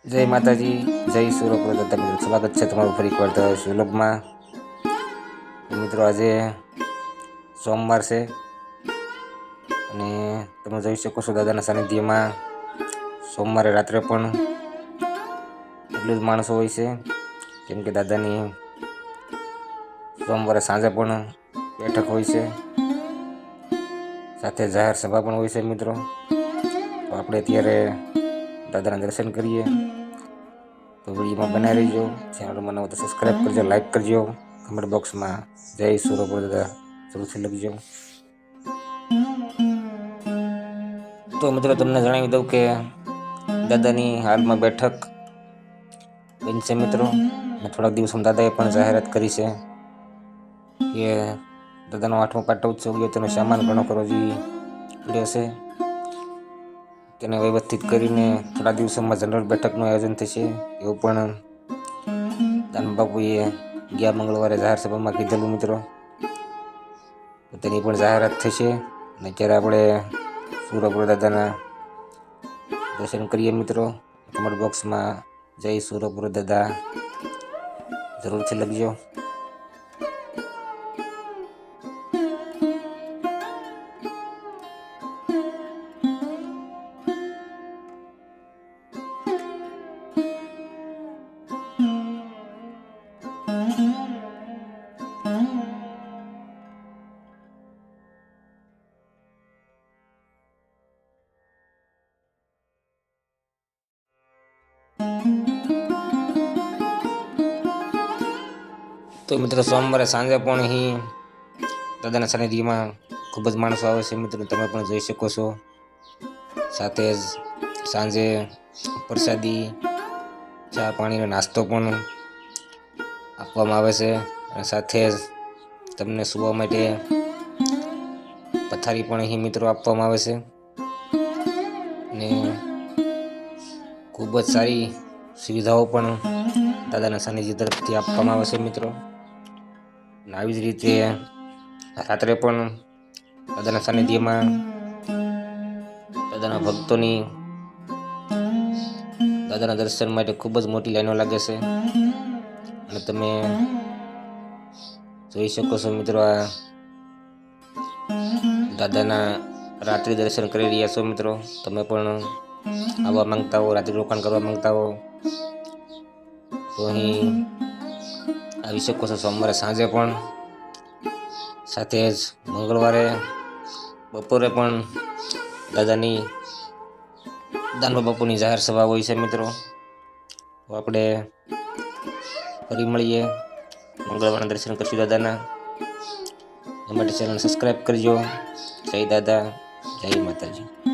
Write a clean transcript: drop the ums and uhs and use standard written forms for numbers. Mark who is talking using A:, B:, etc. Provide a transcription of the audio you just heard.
A: જય માતાજી, જય સુરપ્રદાતા મિત્રો. સ્વાગત છે તમારું ફરી એકવાર વ્લોગમાં. મિત્રો આજે સોમવાર છે અને તમે જોઈ શકો છો દાદાના સાનિધ્યમાં સોમવારે રાત્રે પણ એટલું જ માણસો હોય છે, કેમ કે દાદાની સોમવારે સાંજે પણ બેઠક હોય છે, સાથે જાહેર સભા પણ હોય છે મિત્રો. તો આપણે અત્યારે દાદાના દર્શન કરીએ. તો વિડીયોમાં બનાવી રહીજો. ચેનલમાં નવો તો સબસ્ક્રાઈબ કરજો, લાઈક કરજો, કમેન્ટ બોક્સમાં જય સુરપ્રદાતા જરૂરથી લખજો. તો મિત્રો તમને જણાવી દઉં કે દાદાની હાલમાં બેઠક બનશે મિત્રો. અને થોડાક દિવસોમાં દાદાએ પણ જાહેરાત કરી છે કે દાદાનો 8મો પાટોત્સવ ગયો તેનો સામાન ઘણો કરવો જોઈએ પડ્યો છે. તેને વ્યવસ્થિત કરીને થોડા દિવસોમાં જનરલ બેઠકનું આયોજન થશે એવું પણ દાનબાપુએ ગયા મંગળવારે જાહેર સભામાં કીધેલું મિત્રો. તેની પણ જાહેરાત થશે. અને અત્યારે આપણે સુરપ્રદાતાના દર્શન કરીએ મિત્રો. કમેન્ટ બોક્સમાં જય સુરપ્રદાતા જરૂરથી લખજો. તો મિત્રો સોમવારે સાંજે પણ અહીં દાદાના સાનિધ્યમાં ખૂબ જ માણસો આવે છે મિત્રો, તમે પણ જોઈ શકો છો. સાથે જ સાંજે પ્રસાદી, ચા પાણીનો નાસ્તો પણ આપવામાં આવે છે. અને સાથે જ તમને સૂવા માટે પથારી પણ અહીં મિત્રો આપવામાં આવે છે. અને ખૂબ જ સારી સુવિધાઓ પણ દાદાના સાનિધ્ય તરફથી આપવામાં આવે છે મિત્રો. અને આવી જ રીતે રાત્રે પણ દાદાના સાનિધ્યમાં દાદાના ભક્તોની દાદાના દર્શન માટે ખૂબ જ મોટી લાઈનો લાગે છે. અને તમે જોઈ શકો છો મિત્રો, આ દાદાના રાત્રિ દર્શન કરી રહ્યા છો મિત્રો. તમે પણ આવવા માંગતા હો, રાત્રિ રોકાણ કરવા માંગતા હો તો અહીં આવી શકો છો સોમવારે સાંજે પણ. સાથે જ મંગળવારે બપોરે પણ દાદાની દાનબાપુની જાહેર સભા હોય છે મિત્રો. તો આપણે ફરી મળીએ, મંગળવારના દર્શન કરશું દાદાના. એ માટે ચેનલ સબસ્ક્રાઈબ કરજો. જય દાદા, જય માતાજી.